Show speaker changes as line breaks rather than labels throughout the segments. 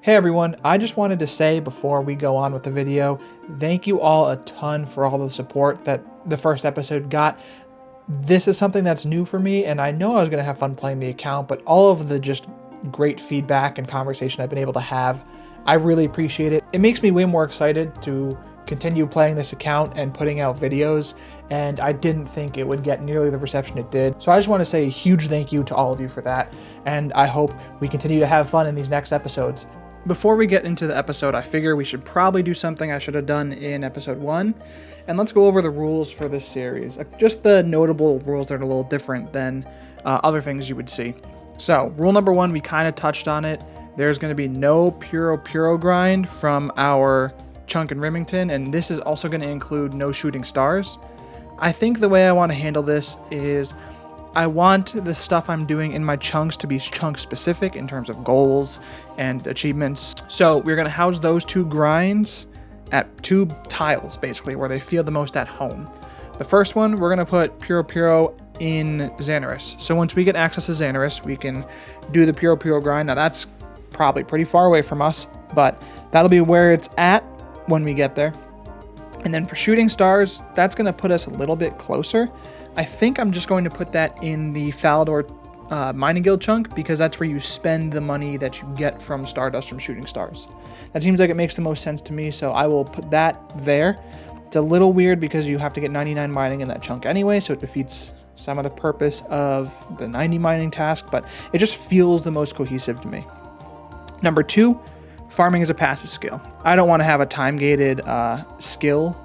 Hey everyone, I just wanted to say before we go on with the video, thank you all a ton for all the support that the first episode got. This is something that's new for me, and I know I was going to have fun playing the account, but all of the just great feedback and conversation I've been able to have, I really appreciate it. It makes me way more excited to continue playing this account and putting out videos, and I didn't think it would get nearly the reception it did. So I just want to say a huge thank you to all of you for that, and I hope we continue to have fun in these next episodes. Before we get into the episode, I figure we should probably do something I should have done in episode 1, and let's go over the rules for this series. Just the notable rules that are a little different than other things you would see. So, rule number 1, we kind of touched on it. There's going to be no Puro grind from our chunk in Remington, and this is also going to include no shooting stars. I think the way I want to handle this is I want the stuff I'm doing in my chunks to be chunk specific in terms of goals and achievements. So we're going to house those 2 grinds at 2 tiles, basically, where they feel the most at home. The first one, we're going to put Puro in Xanaris. So once we get access to Xanaris, we can do the Puro grind. Now that's probably pretty far away from us, but that'll be where it's at when we get there. And then for shooting stars, that's going to put us a little bit closer. I think I'm just going to put that in the Fador mining guild chunk, because that's where you spend the money that you get from Stardust from shooting stars. That seems like it makes the most sense to me, so I will put that there. It's a little weird because you have to get 99 mining in that chunk anyway, so it defeats some of the purpose of the 90 mining task, but it just feels the most cohesive to me. Number 2, farming is a passive skill. I don't want to have a time-gated skill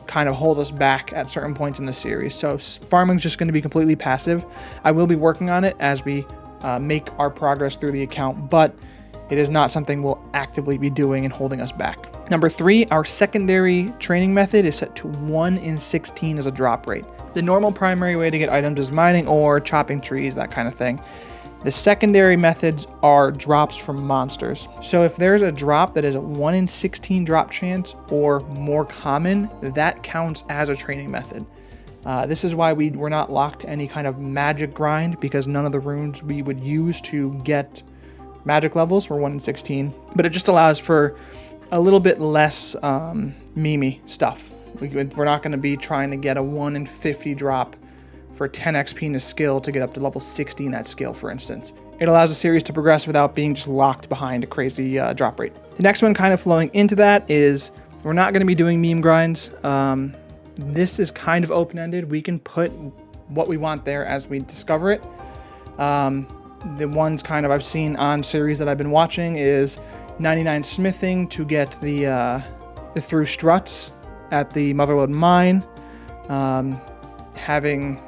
kind of hold us back at certain points in the series. So farming is just going to be completely passive. I will be working on it as we make our progress through the account, but it is not something we'll actively be doing and holding us back. Number 3, our secondary training method is set to 1 in 16 as a drop rate. The normal primary way to get items is mining ore, chopping trees, that kind of thing. The secondary methods are drops from monsters. So if there's a drop that is a 1 in 16 drop chance or more common, that counts as a training method. This is why we're not locked to any kind of magic grind, because none of the runes we would use to get magic levels were 1 in 16. But it just allows for a little bit less memey stuff. We're not going to be trying to get a 1 in 50 drop for 10 XP in a skill to get up to level 60 in that skill, for instance. It allows the series to progress without being just locked behind a crazy drop rate. The next one kind of flowing into that is we're not going to be doing meme grinds. This is kind of open-ended. We can put what we want there as we discover it. The ones kind of I've seen on series that I've been watching is 99 smithing to get the through struts at the Motherlode mine. Having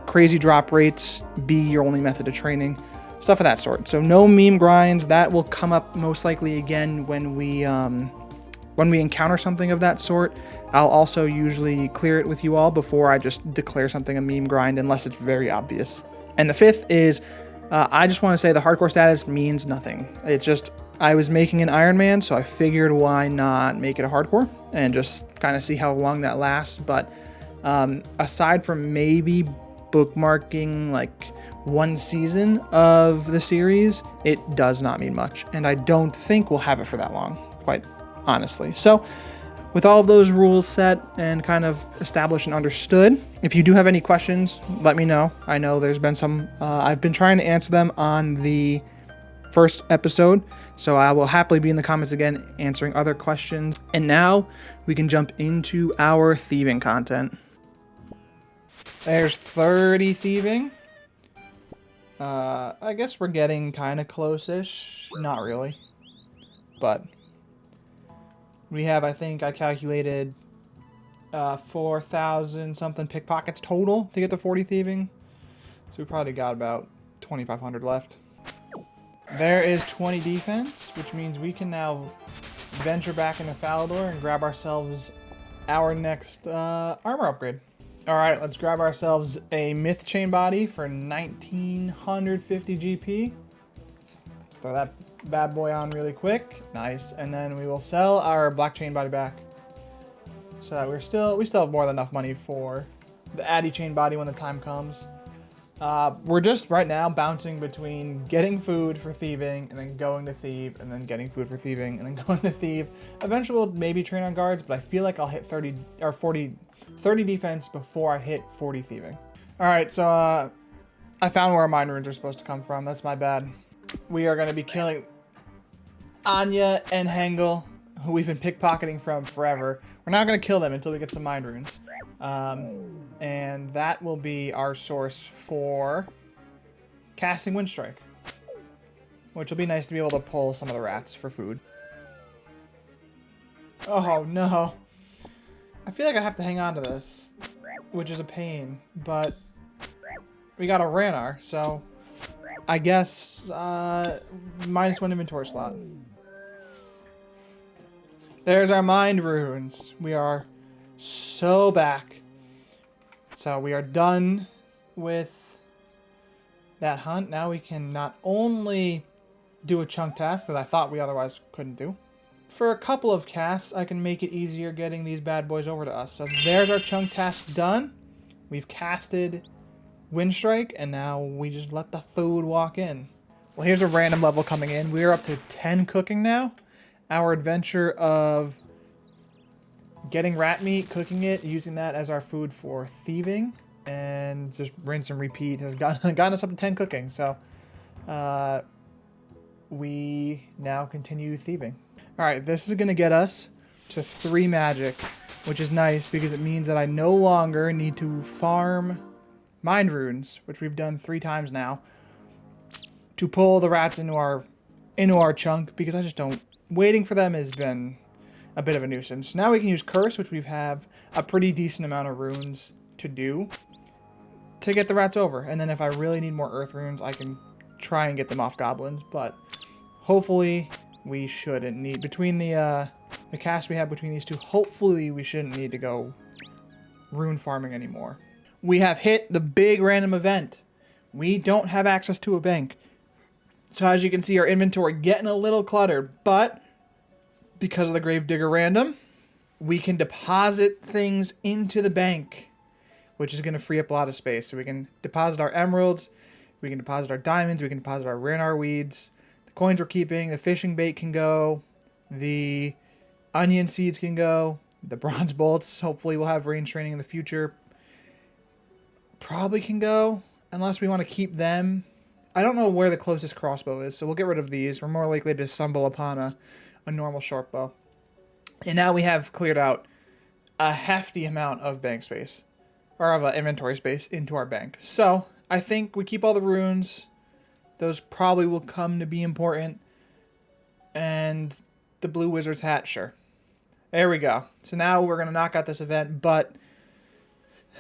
crazy drop rates be your only method of training, stuff of that sort. So no meme grinds. That will come up most likely again when we encounter something of that sort. I'll also usually clear it with you all before I just declare something a meme grind, unless it's very obvious. And the 5th is I just want to say the hardcore status means nothing. It's just I was making an Ironman, so I figured why not make it a hardcore and just kind of see how long that lasts. But aside from maybe bookmarking like 1 season of the series, it does not mean much, and I don't think we'll have it for that long, quite honestly. So with all of those rules set and kind of established and understood, if you do have any questions, let me know. I know there's been some, I've been trying to answer them on the first episode, so I will happily be in the comments again answering other questions. And now we can jump into our thieving content. There's 30 thieving. I guess we're getting kind of close-ish. Not really. But we have, I think I calculated 4,000 something pickpockets total to get to 40 thieving. So we probably got about 2,500 left. There is 20 defense, which means we can now venture back into Fador and grab ourselves our next armor upgrade. Alright, let's grab ourselves a myth chain body for 1950 GP. Throw that bad boy on really quick. Nice. And then we will sell our black chain body back. So that we still have more than enough money for the Addy chain body when the time comes. We're just right now bouncing between getting food for thieving and then going to thieve and then getting food for thieving and then going to thieve. Eventually we'll maybe train on guards, but I feel like I'll hit 30 defense before I hit 40 thieving. All right, so I found where our mine runes are supposed to come from. That's my bad. We are going to be killing Anya and Hengel, who we've been pickpocketing from forever. We're not going to kill them until we get some mine runes. And that will be our source for casting Windstrike, which will be nice to be able to pull some of the rats for food. Oh no. I feel like I have to hang on to this, which is a pain, but we got a Ranar, so I guess -1 inventory slot. There's our mind runes. We are so back. So we are done with that hunt. Now we can not only do a chunk task that I thought we otherwise couldn't do. For a couple of casts, I can make it easier getting these bad boys over to us. So there's our chunk task done. We've casted Windstrike, and now we just let the food walk in. Well, here's a random level coming in. We are up to 10 cooking now. Our adventure of getting rat meat, cooking it, using that as our food for thieving, and just rinse and repeat has gotten us up to 10 cooking. So we now continue thieving. All right, this is going to get us to 3 magic, which is nice because it means that I no longer need to farm mind runes, which we've done 3 times now, to pull the rats into our chunk, because I just don't... Waiting for them has been a bit of a nuisance. Now we can use Curse, which we have a pretty decent amount of runes to do to get the rats over. And then if I really need more earth runes, I can try and get them off goblins, but hopefully we shouldn't need... Between the cast we have between these two, hopefully we shouldn't need to go rune farming anymore. We have hit the big random event. We don't have access to a bank. So as you can see, our inventory getting a little cluttered, but because of the Gravedigger random, we can deposit things into the bank, which is going to free up a lot of space. So we can deposit our emeralds, we can deposit our diamonds, we can deposit our Ranar weeds, the coins we're keeping, the fishing bait can go, the onion seeds can go, the bronze bolts, hopefully we'll have range training in the future, probably can go, unless we want to keep them. I don't know where the closest crossbow is, so we'll get rid of these. We're more likely to stumble upon a normal short bow. And now we have cleared out a hefty amount of bank space, or of inventory space into our bank. So I think we keep all the runes. Those probably will come to be important. And the blue wizard's hat, sure. There we go. So now we're going to knock out this event, but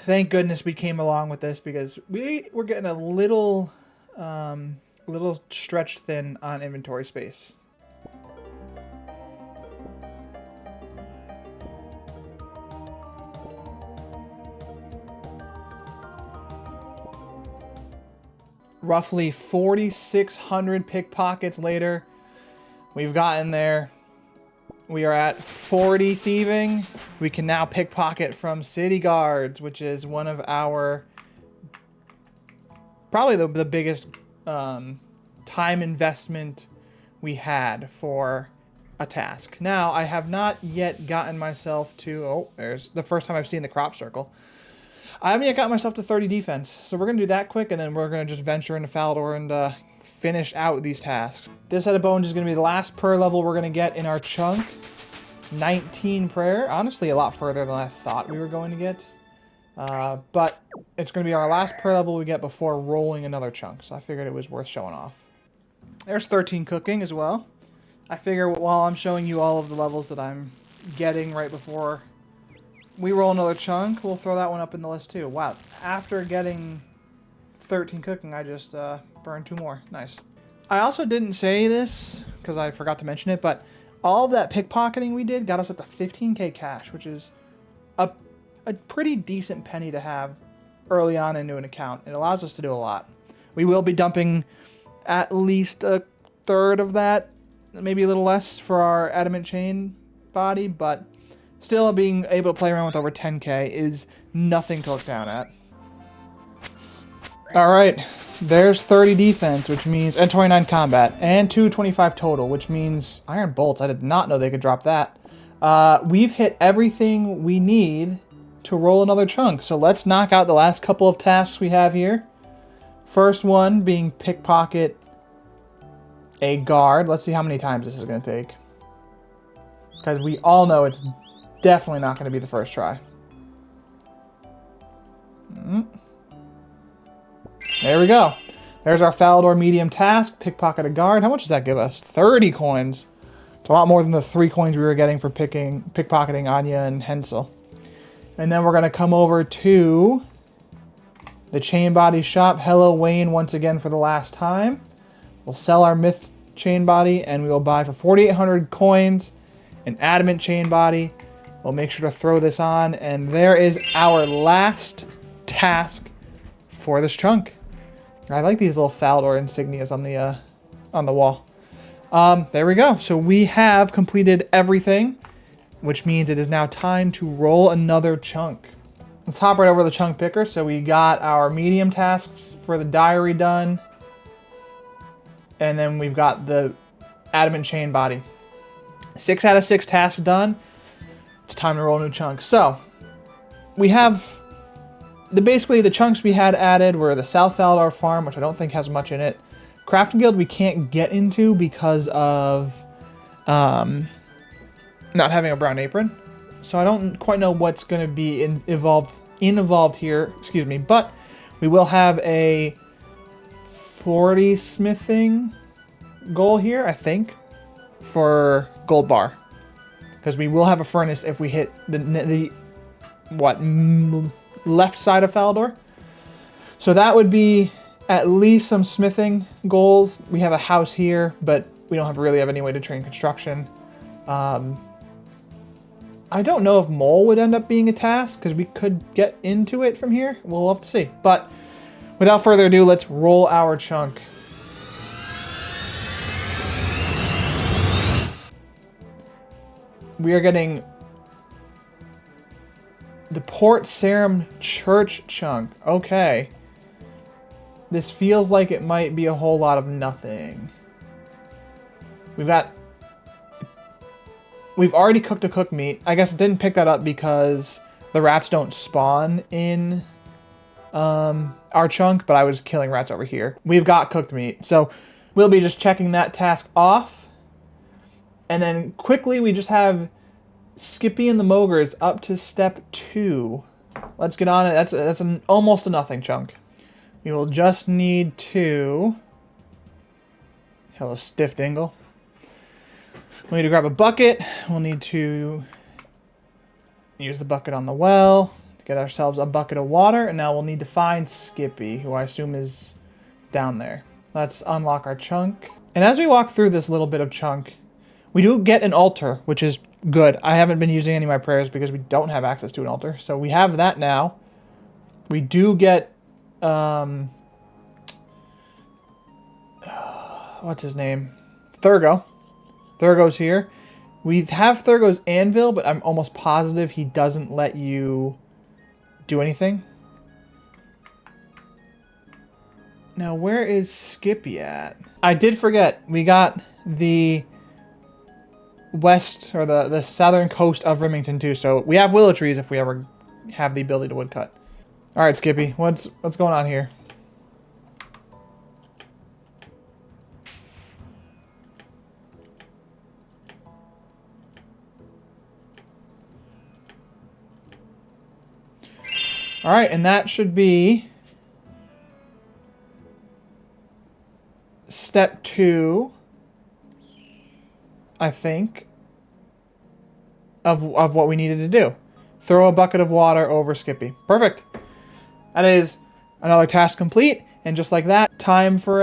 thank goodness we came along with this, because we were getting a little stretched thin on inventory space. Roughly 4,600 pickpockets later, we've gotten there. We are at 40 thieving. We can now pickpocket from city guards, which is one of our... probably the biggest time investment we had for a task. Now, I have not yet gotten myself to... Oh, there's the first time I've seen the crop circle. I haven't yet got myself to 30 defense, so we're going to do that quick, and then we're going to just venture into Fador and finish out these tasks. This set of bones is going to be the last prayer level we're going to get in our chunk. 19 prayer. Honestly, a lot further than I thought we were going to get. But it's going to be our last prayer level we get before rolling another chunk, so I figured it was worth showing off. There's 13 cooking as well. I figure while I'm showing you all of the levels that I'm getting right before we roll another chunk, we'll throw that one up in the list too. Wow, after getting 13 cooking, I just burned 2 more. Nice. I also didn't say this, because I forgot to mention it, but all of that pickpocketing we did got us up to 15k cash, which is a pretty decent penny to have early on into an account. It allows us to do a lot. We will be dumping at least a third of that, maybe a little less for our adamant chain body, but still being able to play around with over 10k is nothing to look down at. All right, there's 30 defense, which means, and 29 combat, and 225 total, which means iron bolts. I did not know they could drop that. We've hit everything we need to roll another chunk. So let's knock out the last couple of tasks we have here. First one being pickpocket a guard. Let's see how many times this is going to take. Because we all know it's definitely not going to be the first try. There we go. There's our Fador medium task. Pickpocket a guard. How much does that give us? 30 coins. It's a lot more than the 3 coins we were getting for pickpocketing Anya and Hensel. And then we're going to come over to the chain body shop. Hello, Wayne, once again for the last time. We'll sell our myth chain body, and we will buy for 4,800 coins an adamant chain body. We'll make sure to throw this on, and there is our last task for this chunk. I like these little Fador insignias on the wall. There we go. So we have completed everything, which means it is now time to roll another chunk. Let's hop right over to the chunk picker. So we got our medium tasks for the diary done. And then we've got the adamant chain body. 6 out of 6 tasks done. It's time to roll a new chunk. So we have basically the chunks we had added were the South Fador farm, which I don't think has much in it. Crafting Guild we can't get into because of not having a brown apron. So I don't quite know what's going to be involved here, excuse me, but we will have a 40 smithing goal here, I think, for gold bar. Because we will have a furnace if we hit the left side of Fador. So that would be at least some smithing goals. We have a house here, but we don't really have any way to train construction. I don't know if mole would end up being a task, because we could get into it from here. We'll have to see. But without further ado, let's roll our chunk. We are getting the Port Sarim Church chunk. Okay. This feels like it might be a whole lot of nothing. We've already cooked a cooked meat. I guess it didn't pick that up because the rats don't spawn in our chunk, but I was killing rats over here. We've got cooked meat. So we'll be just checking that task off. And then quickly we just have Skippy and the Mogres up to step 2. Let's get on it. That's almost a nothing chunk. We will just need to... Hello, Stiff Dingle. We'll need to grab a bucket. We'll need to use the bucket on the well to get ourselves a bucket of water. And now we'll need to find Skippy, who I assume is down there. Let's unlock our chunk. And as we walk through this little bit of chunk, we do get an altar, which is good. I haven't been using any of my prayers because we don't have access to an altar. So we have that now. We do get... what's his name? Thurgo. Thurgo's here. We have Thurgo's anvil, but I'm almost positive he doesn't let you do anything. Now, where is Skippy at? I did forget. We got the west, or the southern coast of Remington too, so we have willow trees if we ever have the ability to woodcut. Alright, Skippy, what's going on here? Alright, and that should be step 2, I think, of what we needed to do. Throw a bucket of water over Skippy. Perfect. That is another task complete, and just like that, time for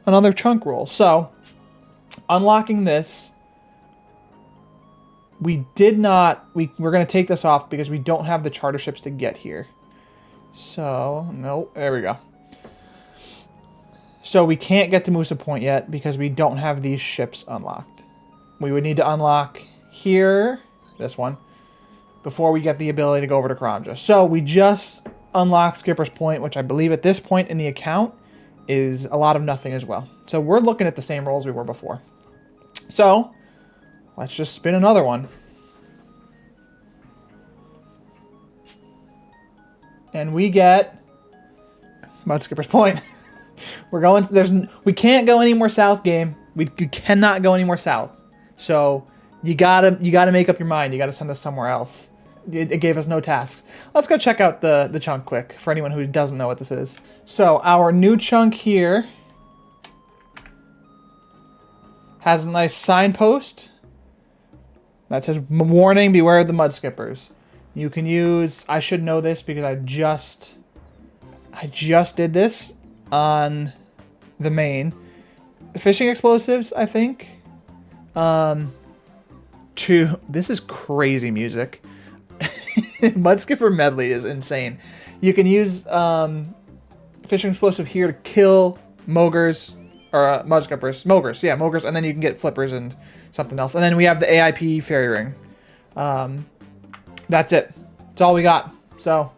another chunk roll. So, unlocking this, we're going to take this off because we don't have the charter ships to get here. So, no, there we go. So we can't get to Musa Point yet because we don't have these ships unlocked. We would need to unlock here, this one, before we get the ability to go over to Karanja. So we just unlock Skipper's Point, which I believe at this point in the account is a lot of nothing as well. So we're looking at the same rolls we were before. So let's just spin another one. And we get Mudskipper's Point. We're going. We can't go any more south, game. We cannot go any more south. So you gotta make up your mind. You gotta send us somewhere else. It gave us no tasks. Let's go check out the chunk quick for anyone who doesn't know what this is. So our new chunk here has a nice signpost that says warning, beware of the mudskippers. You can use, I should know this because I just did this on the main. Fishing explosives, I think. This is crazy music. Mudskipper medley is insane. You can use fishing explosive here to kill mogres or mudskippers. Mogres, and then you can get flippers and something else. And then we have the AIP fairy ring. That's it. That's all we got. So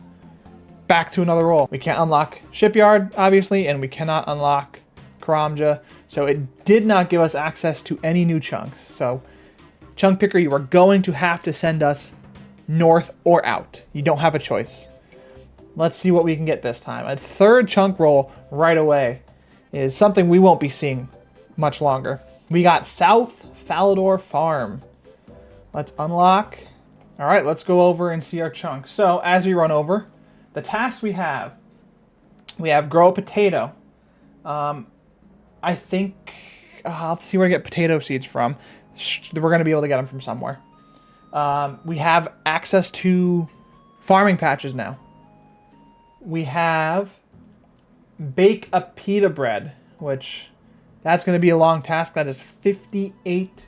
back to another roll. We can't unlock Shipyard, obviously, and we cannot unlock Karamja. So it did not give us access to any new chunks. So chunk picker, you are going to have to send us north or out. You don't have a choice. Let's see what we can get this time. A third chunk roll right away is something we won't be seeing much longer. We got South Fador Farm. Let's unlock. All right, let's go over and see our chunk. So as we run over, the tasks we have grow a potato. I think I'll have to see where I get potato seeds from. We're going to be able to get them from somewhere. We have access to farming patches now. We have bake a pita bread, which that's going to be a long task. That is 58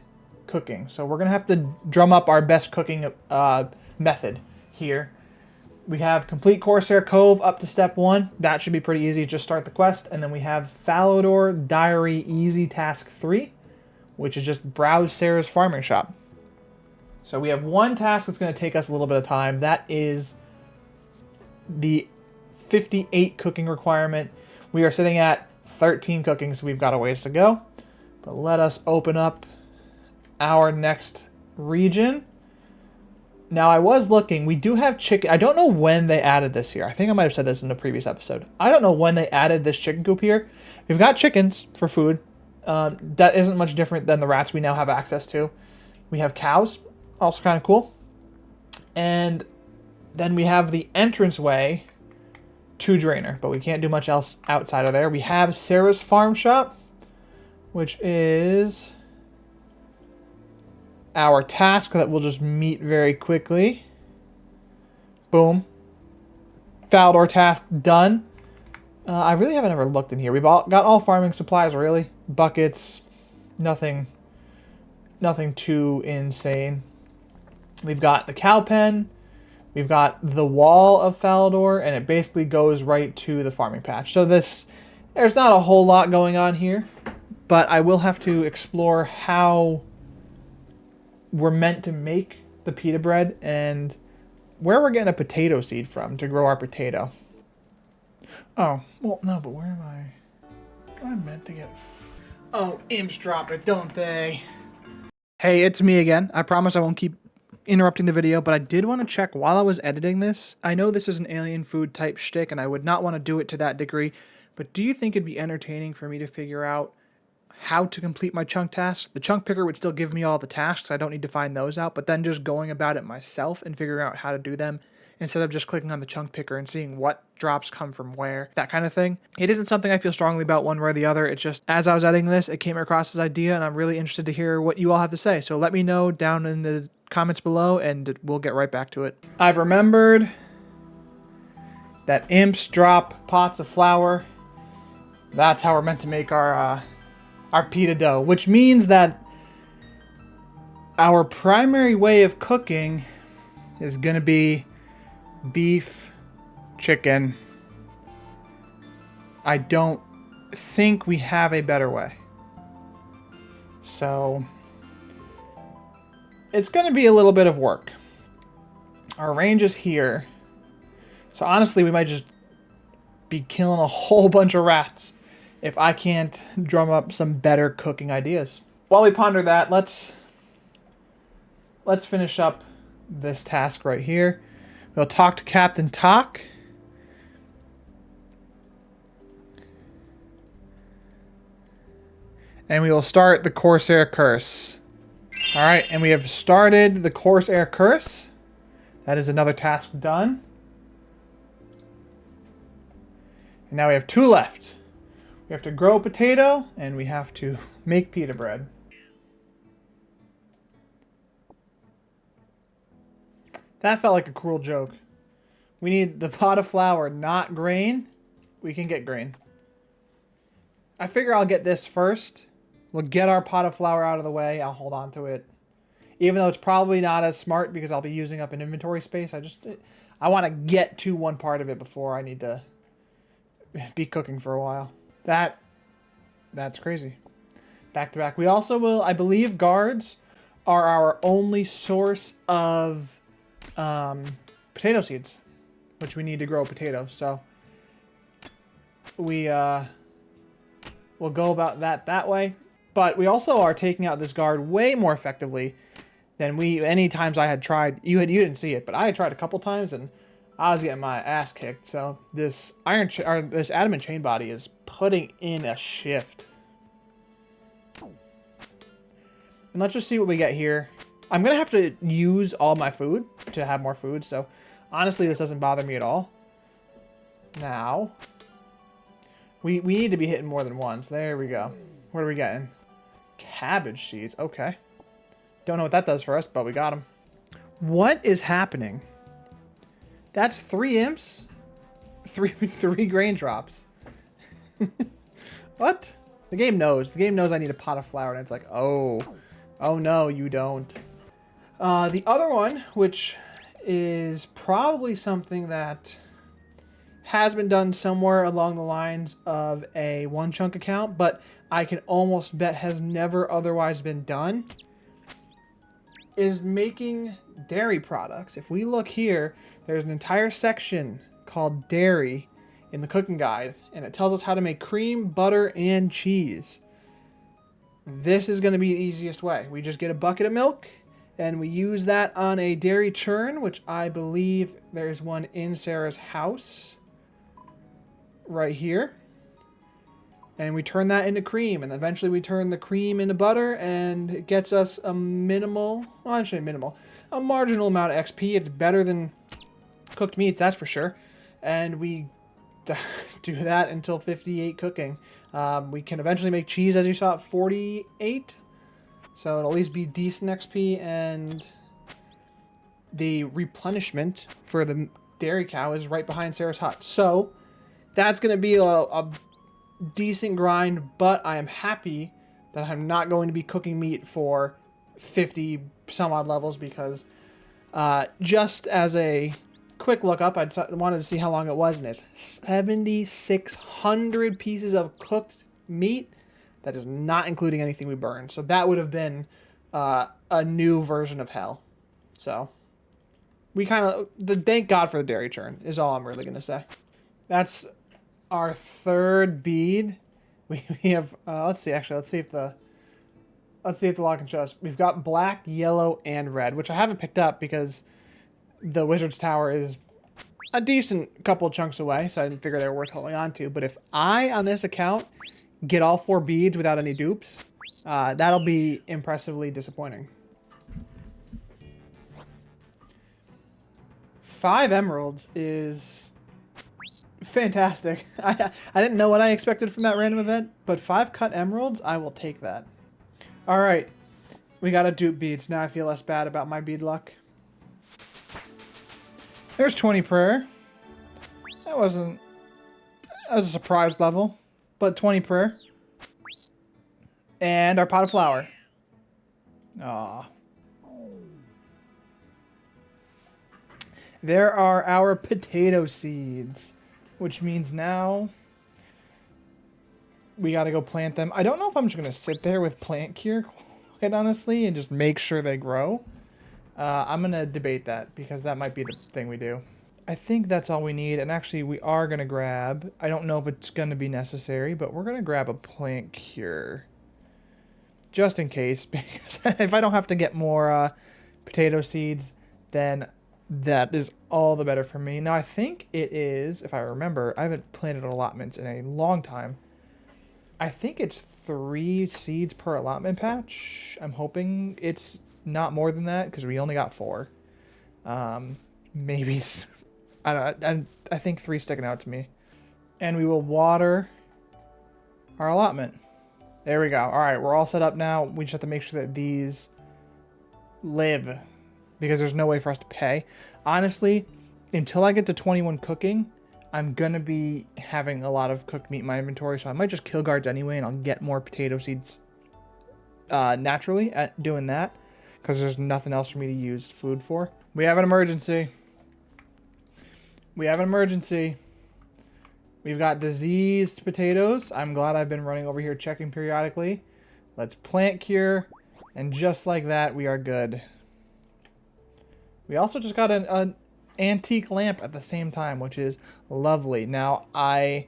cooking. So we're going to have to drum up our best cooking method here. We have complete Corsair Cove up to step 1. That should be pretty easy. Just start the quest. And then we have Fador Diary Easy Task 3, which is just browse Sarah's farming shop. So we have one task that's going to take us a little bit of time. That is the 58 cooking requirement. We are sitting at 13 cooking, so we've got a ways to go. But let us open up our next region. Now, I was looking. We do have chicken. I don't know when they added this here. I think I might have said this in the previous episode. I don't know when they added this chicken coop here. We've got chickens for food. That isn't much different than the rats we now have access to. We have cows. Also kind of cool. And then we have the entranceway to Drainer, but we can't do much else outside of there. We have Sarah's farm shop, which is our task that we'll just meet very quickly. Boom. Fador task done. I really haven't ever looked in here. We've got all farming supplies, really. Buckets. Nothing too insane. We've got the cow pen. We've got the wall of Fador, and it basically goes right to the farming patch. So there's not a whole lot going on here, but I will have to explore how we're meant to make the pita bread and where we're getting a potato seed from to grow our potato. Oh, well, no, but where am I? I meant to get... Oh, imps drop it, don't they? Hey, it's me again. I promise I won't keep interrupting the video, but I did want to check while I was editing this. I know this is an alien food type shtick, and I would not want to do it to that degree, but do you think it'd be entertaining for me to figure out how to complete my chunk tasks? The chunk picker would still give me all the tasks. I don't need to find those out, but then just going about it myself and figuring out how to do them instead of just clicking on the chunk picker and seeing what drops come from where, that kind of thing. It isn't something I feel strongly about one way or the other. It's just, as I was editing this, it came across this idea, and I'm really interested to hear what you all have to say. So let me know down in the comments below, and we'll get right back to it. I've remembered that imps drop pots of flour. That's how we're meant to make our pita dough, which means that our primary way of cooking is going to be beef, chicken. I don't think we have a better way. So it's going to be a little bit of work. Our range is here. So honestly, we might just be killing a whole bunch of rats if I can't drum up some better cooking ideas. While we ponder that, let's finish up this task right here. We'll talk to Captain Talk. And we will start the Corsair Curse. Alright, and we have started the Corsair Curse. That is another task done. And now we have 2 left. We have to grow a potato, and we have to make pita bread. That felt like a cruel joke. We need the pot of flour, not grain. We can get grain. I figure I'll get this first. We'll get our pot of flour out of the way. I'll hold on to it. Even though it's probably not as smart because I'll be using up an inventory space. I want to get to one part of it before I need to be cooking for a while. That's crazy. Back to back. We also will, I believe, guards are our only source of potato seeds, which we need to grow potatoes. So we'll go about that way. But we also are taking out this guard way more effectively than any times I had tried. You didn't see it, but I had tried a couple times and I was getting my ass kicked. So this this adamant chain body is putting in a shift. And let's just see what we get here. I'm gonna have to use all my food to have more food. So honestly, this doesn't bother me at all. Now we need to be hitting more than once. There we go. What are we getting? Cabbage seeds. Okay. Don't know what that does for us, but we got them. What is happening? That's 3 imps? 3 grain drops. What? The game knows. The game knows I need a pot of flour, and it's like, oh no, you don't. The other one, which is probably something that has been done somewhere along the lines of a onechunk account, but I can almost bet has never otherwise been done, is making dairy products. If we look here, there's an entire section called dairy in the cooking guide, and it tells us how to make cream, butter, and cheese. This is going to be the easiest way. We just get a bucket of milk, and we use that on a dairy churn, which I believe there's one in Sarah's house right here. And we turn that into cream, and eventually we turn the cream into butter, and it gets us a minimal, well, I shouldn't say minimal, a marginal amount of XP. It's better than cooked meats, that's for sure. And we do that until 58 cooking. We can eventually make cheese, as you saw, at 48. So it'll at least be decent XP, and the replenishment for the dairy cow is right behind Sarah's hut. So that's going to be a decent grind, but I am happy that I'm not going to be cooking meat for 50 some odd levels, because just as a quick look up, I wanted to see how long it was, and it's 7,600 pieces of cooked meat. That is not including anything we burned. So that would have been a new version of hell. So we thank God for the dairy churn is all I'm really going to say. That's our 3rd bead. We have, let's see if the log can show us. We've got black, yellow, and red, which I haven't picked up because the Wizard's Tower is a decent couple chunks away, so I didn't figure they were worth holding on to. But if I, on this account, get all 4 beads without any dupes, that'll be impressively disappointing. 5 emeralds is fantastic. I didn't know what I expected from that random event, but 5 cut emeralds, I will take that. Alright, we got a dupe beads. Now I feel less bad about my bead luck. There's 20 prayer. That was a surprise level, but 20 prayer. And our pot of flour. Aww. There are our potato seeds, which means now we got to go plant them. I don't know if I'm just going to sit there with plant cure, quite honestly, and just make sure they grow. I'm going to debate that, because that might be the thing we do. I think that's all we need. And actually, we are going to grab... I don't know if it's going to be necessary, but we're going to grab a plant cure. Just in case. Because if I don't have to get more potato seeds, then that is all the better for me. Now, I think it is, if I remember, I haven't planted allotments in a long time. I think it's 3 seeds per allotment patch. I'm hoping it's not more than that, because we only got 4. Maybe... I think 3 sticking out to me. And we will water our allotment. There we go. Alright, we're all set up now. We just have to make sure that these live. Because there's no way for us to pay. Honestly, until I get to 21 cooking, I'm going to be having a lot of cooked meat in my inventory. So I might just kill guards anyway, and I'll get more potato seeds naturally at doing that. Because there's nothing else for me to use food for. We have an emergency. We have an emergency. We've got diseased potatoes. I'm glad I've been running over here checking periodically. Let's plant cure. And just like that, we are good. We also just got an antique lamp at the same time, which is lovely. Now, I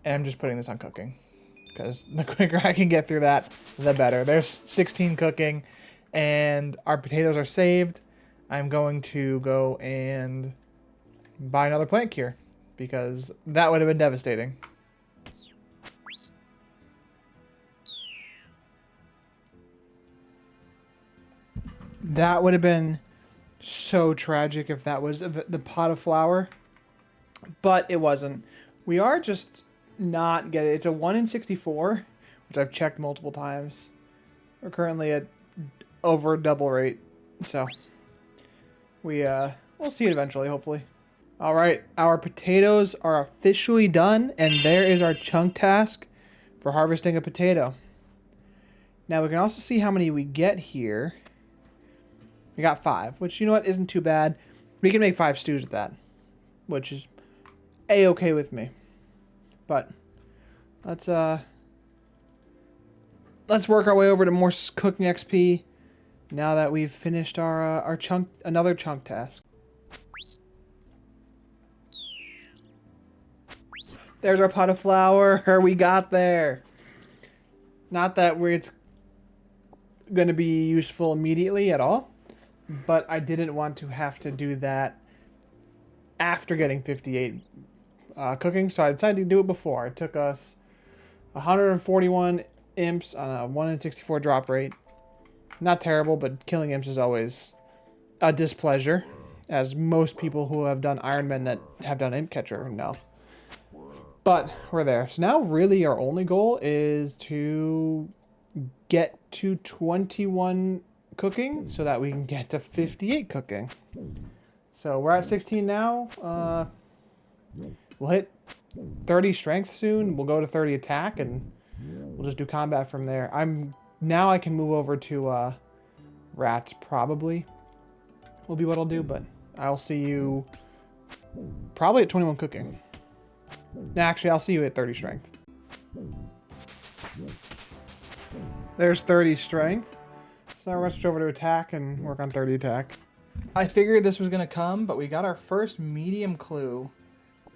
am just putting this on cooking. Because the quicker I can get through that, the better. There's 16 cooking. And our potatoes are saved. I'm going to go and buy another plant cure, because that would have been devastating. That would have been so tragic if that was the pot of flour, but it wasn't. We are just not getting it. It's a 1 in 64, which I've checked multiple times. We're currently at over double rate, so we'll see it eventually, hopefully. All right, our potatoes are officially done, and there is our chunk task for harvesting a potato. Now, we can also see how many we get here. We got 5, which, you know what, isn't too bad. We can make 5 stews with that, which is A-okay with me. But let's work our way over to more cooking XP now that we've finished our another chunk task. There's our pot of flour. We got there. Not that it's going to be useful immediately at all, but I didn't want to have to do that after getting 58 cooking, so I decided to do it before. It took us 141 imps on a 1 in 64 drop rate. Not terrible, but killing imps is always a displeasure, as most people who have done Ironman that have done imp catcher know. But we're there. So now really our only goal is to get to 21 cooking so that we can get to 58 cooking. So we're at 16 now. We'll hit 30 strength soon. We'll go to 30 attack, and we'll just do combat from there. Now I can move over to rats, probably. Will be what I'll do, but I'll see you probably at 21 cooking. Actually, I'll see you at 30 strength. There's 30 strength. So now we're going to switch over to attack and work on 30 attack. I figured this was going to come, but we got our first medium clue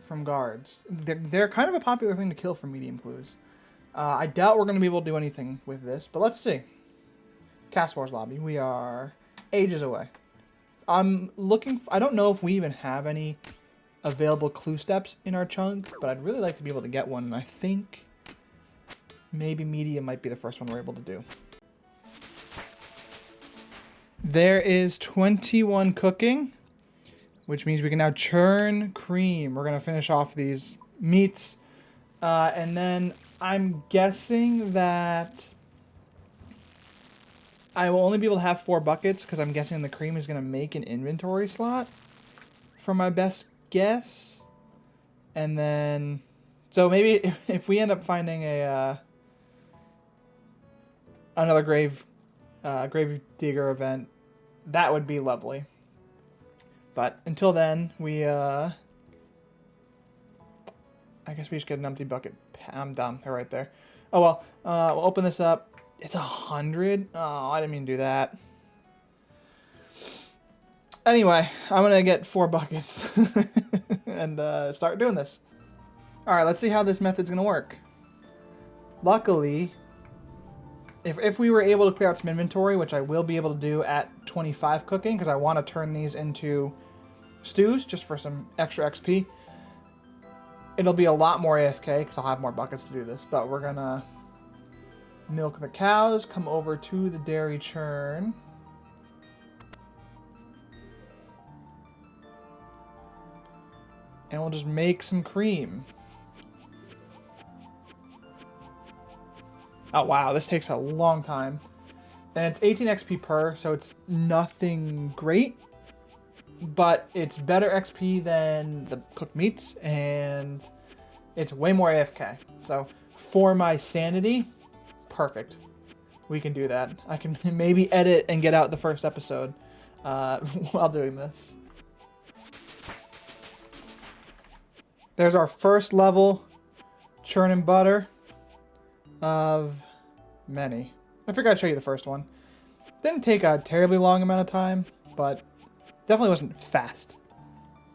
from guards. They're kind of a popular thing to kill for medium clues. I doubt we're going to be able to do anything with this, but let's see. Cast Wars lobby. We are ages away. I'm looking... I don't know if we even have any available clue steps in our chunk, but I'd really like to be able to get one, and I think maybe medium might be the first one we're able to do. There is 21 cooking, which means we can now churn cream. We're going to finish off these meats, and then I'm guessing that I will only be able to have 4 buckets, because I'm guessing the cream is going to make an inventory slot for my best guess. And then, so maybe if we end up finding another grave digger event, that would be lovely. But until then, I guess we just get an empty bucket. I'm dumb. They're right there. Oh well. We'll open this up. It's 100. Oh, I didn't mean to do that. Anyway, I'm gonna get 4 buckets and start doing this. All right, let's see how this method's gonna work. Luckily, if we were able to clear out some inventory, which I will be able to do at 25 cooking, because I want to turn these into stews just for some extra XP. It'll be a lot more AFK because I'll have more buckets to do this, but we're gonna milk the cows, come over to the dairy churn. And we'll just make some cream. Oh wow, this takes a long time. And it's 18 XP per, so it's nothing great. But it's better XP than the cooked meats, and it's way more AFK. So for my sanity, perfect. We can do that. I can maybe edit and get out the first episode while doing this. There's our first level churning butter of many. I forgot to show you the first one. Didn't take a terribly long amount of time, but definitely wasn't fast.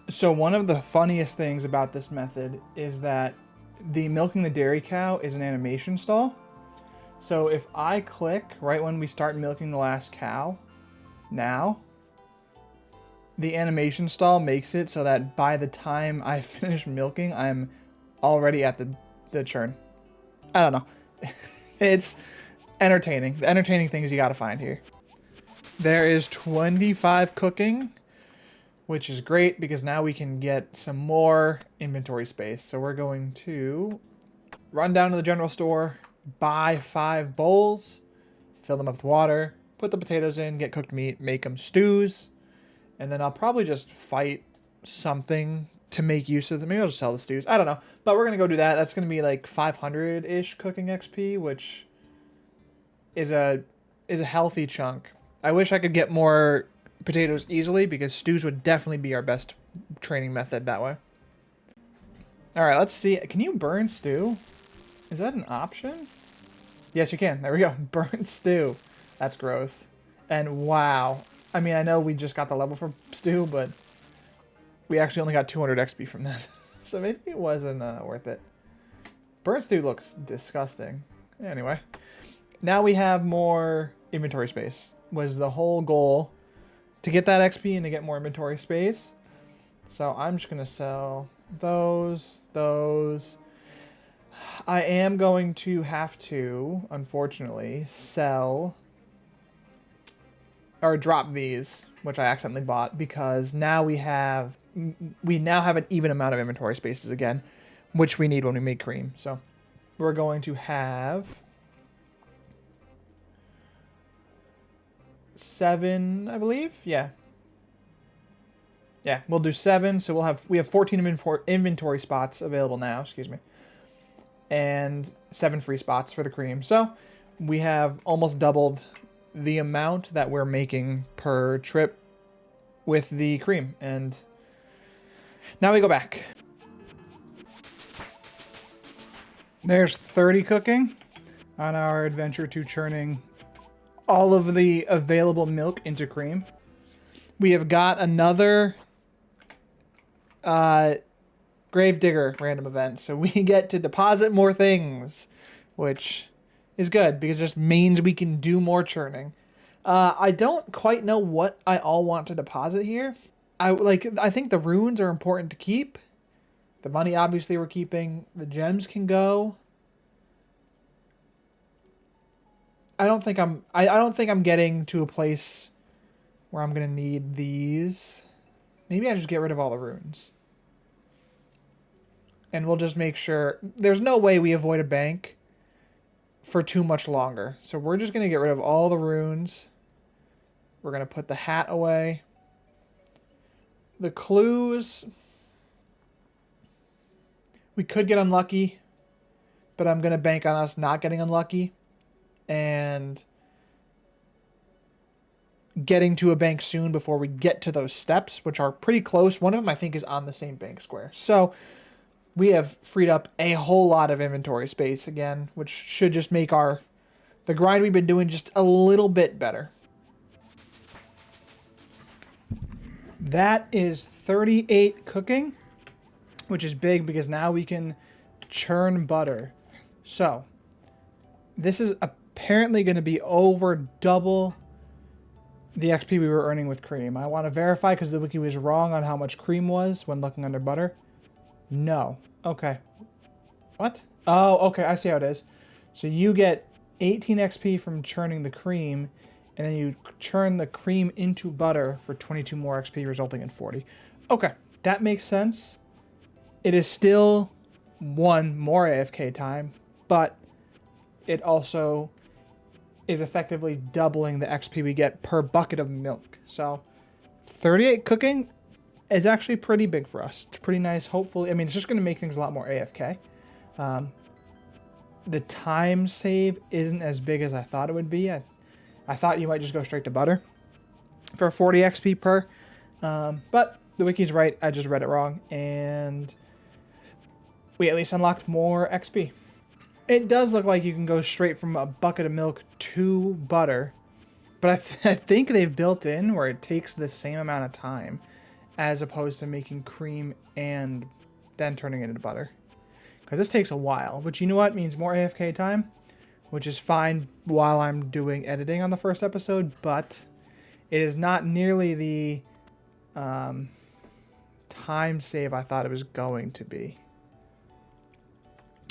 So one of the funniest things about this method is that the milking the dairy cow is an animation stall. So if I click right when we start milking the last cow, now, the animation stall makes it so that by the time I finish milking, I'm already at the churn. I don't know. It's entertaining. The entertaining things you gotta find here. There is 25 cooking, which is great because now we can get some more inventory space. So we're going to run down to the general store, buy 5 bowls, fill them up with water, put the potatoes in, get cooked meat, make them stews, and then I'll probably just fight something to make use of them. Maybe I'll just sell the stews. I don't know. But we're going to go do that. That's going to be like 500-ish cooking XP, which is a healthy chunk. I wish I could get more potatoes easily because stews would definitely be our best training method that way. All right, let's see. Can you burn stew? Is that an option? Yes, you can. There we go. Burn stew. That's gross. And wow. I mean, I know we just got the level for stew, but we actually only got 200 XP from that. So maybe it wasn't worth it. Burnt stew looks disgusting. Anyway. Now we have more inventory space. Was the whole goal to get that XP and to get more inventory space. So I'm just going to sell those. I am going to have to, unfortunately, sell or drop these, which I accidentally bought, because now we now have an even amount of inventory spaces again, which we need when we make cream. So we're going to have 7, I believe. Yeah, we'll do 7. So we have 14 inventory spots available now, excuse me, and 7 free spots for the cream. So we have almost doubled the amount that we're making per trip with the cream. And now we go back. There's 30 cooking on our adventure to churning all of the available milk into cream. We have got another Gravedigger random event, so we get to deposit more things, which is good because it just means we can do more churning. I don't quite know what I all want to deposit here. I think the runes are important to keep. The money obviously we're keeping. The gems can go. I don't think I'm getting to a place where I'm gonna need these. Maybe I just get rid of all the runes. And we'll just make sure there's no way we avoid a bank for too much longer. So we're just gonna get rid of all the runes. We're gonna put the hat away. The clues, we could get unlucky, but I'm gonna bank on us not getting unlucky and getting to a bank soon before we get to those steps, which are pretty close. One of them I think is on the same bank square. So we have freed up a whole lot of inventory space again, which should just make the grind we've been doing just a little bit better. That is 38 cooking, which is big because now we can churn butter. So this is apparently going to be over double the XP we were earning with cream. I want to verify because the wiki was wrong on how much cream was when looking under butter. No. Okay. What? Oh, okay. I see how it is. So you get 18 XP from churning the cream, and then you churn the cream into butter for 22 more XP, resulting in 40. Okay. That makes sense. It is still one more AFK time, but it also is effectively doubling the XP we get per bucket of milk. So 38 cooking is actually pretty big for us. It's pretty nice. Hopefully, I mean, it's just going to make things a lot more AFK. The time save isn't as big as I thought it would be. I thought you might just go straight to butter for 40 XP per. But the wiki's right. I just read it wrong. And we at least unlocked more XP. It does look like you can go straight from a bucket of milk to butter. But I think they've built in where it takes the same amount of time as opposed to making cream and then turning it into butter. Because this takes a while. But you know what? It means more AFK time, which is fine while I'm doing editing on the first episode. But it is not nearly the time save I thought it was going to be.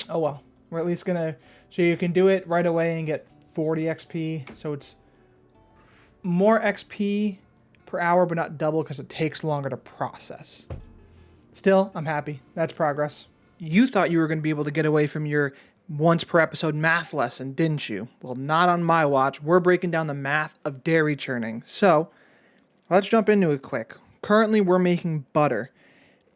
Oh well. We're at least gonna, so you can do it right away and get 40 XP. So it's more XP per hour, but not double because it takes longer to process. Still, I'm happy. That's progress. You thought you were going to be able to get away from your once per episode math lesson, didn't you? Well, not on my watch. We're breaking down the math of dairy churning. So let's jump into it quick. Currently, we're making butter.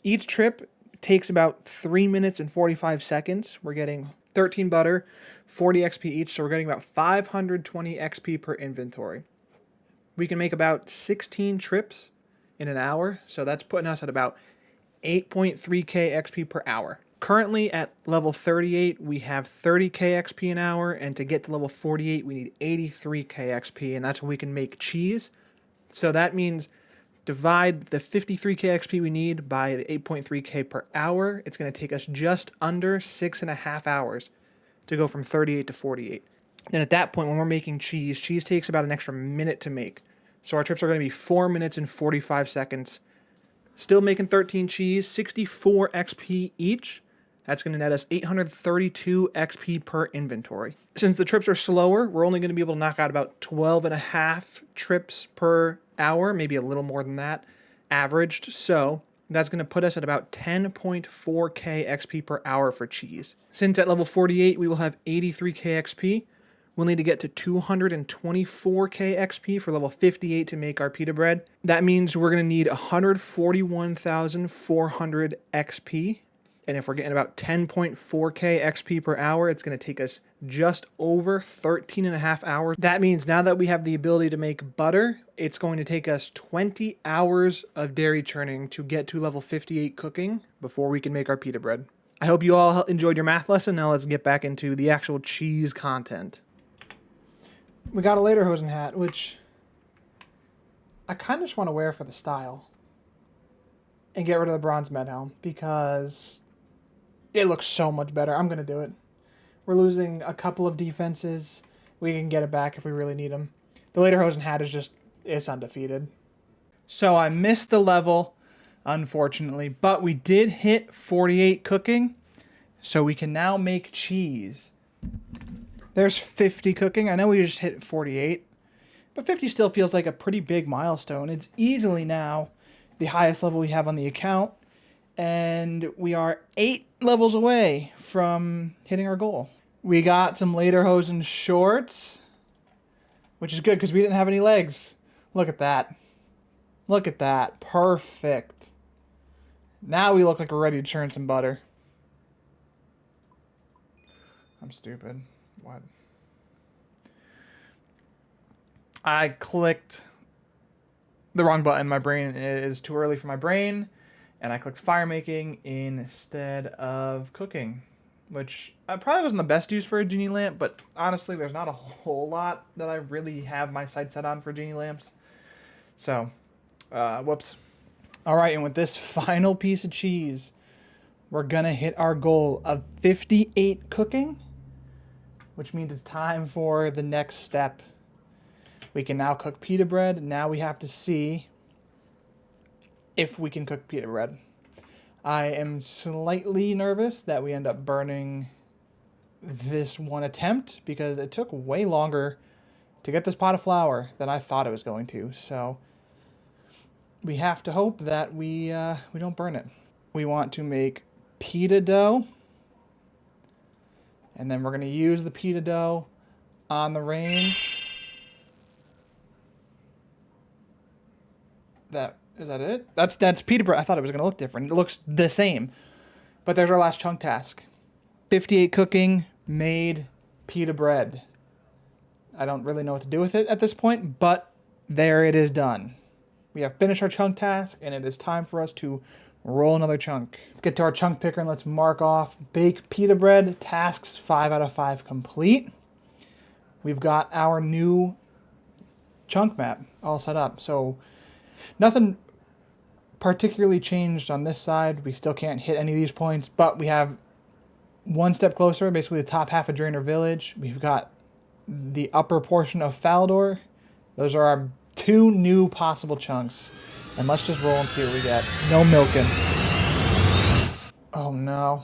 Each trip takes about 3 minutes and 45 seconds. We're getting 13 butter, 40 XP each, so we're getting about 520 XP per inventory. We can make about 16 trips in an hour, so that's putting us at about 8.3k XP per hour. Currently at level 38, we have 30k XP an hour, and to get to level 48, we need 83k XP, and that's when we can make cheese. So that means divide the 53k XP we need by the 8.3k per hour. It's going to take us just under 6.5 hours to go from 38 to 48. And at that point, when we're making cheese takes about an extra minute to make. So our trips are going to be 4 minutes and 45 seconds. Still making 13 cheese, 64 XP each. That's going to net us 832 XP per inventory. Since the trips are slower, we're only going to be able to knock out about 12.5 trips per hour, maybe a little more than that, averaged. So that's going to put us at about 10.4k XP per hour for cheese. Since at level 48, we will have 83k XP. We'll need to get to 224k XP for level 58 to make our pita bread. That means we're going to need 141,400 XP. And if we're getting about 10.4k XP per hour, it's going to take us just over 13.5 hours. That means now that we have the ability to make butter, it's going to take us 20 hours of dairy churning to get to level 58 cooking before we can make our pita bread. I hope you all enjoyed your math lesson. Now let's get back into the actual cheese content. We got a lederhosen hat, which I kind of just want to wear for the style and get rid of the bronze med helm because it looks so much better. I'm going to do it. We're losing a couple of defenses. We can get it back if we really need them. The lederhosen hat is just, it's undefeated. So I missed the level, unfortunately, but we did hit 48 cooking, so we can now make cheese. There's 50 cooking. I know we just hit 48, but 50 still feels like a pretty big milestone. It's easily now the highest level we have on the account, and we are 8 levels away from hitting our goal. We got some lederhosen shorts, which is good because we didn't have any legs. Look at that. Look at that. Perfect. Now we look like we're ready to churn some butter. I'm stupid. What? I clicked the wrong button. My brain is too early for my brain. And I clicked fire making instead of cooking, which probably wasn't the best use for a genie lamp, but honestly, there's not a whole lot that I really have my sight set on for genie lamps. So, whoops. All right, and with this final piece of cheese, we're gonna hit our goal of 58 cooking, which means it's time for the next step. We can now cook pita bread. Now we have to see if we can cook pita bread. I am slightly nervous that we end up burning this one attempt because it took way longer to get this pot of flour than I thought it was going to. So we have to hope that we don't burn it. We want to make pita dough, and then we're going to use the pita dough on the range. Is that it? That's pita bread. I thought it was going to look different. It looks the same. But there's our last chunk task. 58 cooking, made pita bread. I don't really know what to do with it at this point, but there it is done. We have finished our chunk task, and it is time for us to roll another chunk. Let's get to our chunk picker and let's mark off bake pita bread. Tasks 5 out of 5 complete. We've got our new chunk map all set up. So nothing particularly changed on this side. We still can't hit any of these points, but we have one step closer, basically the top half of Drainer Village. We've got the upper portion of Fador. Those are our 2 new possible chunks. And let's just roll and see what we get. No milking. Oh no.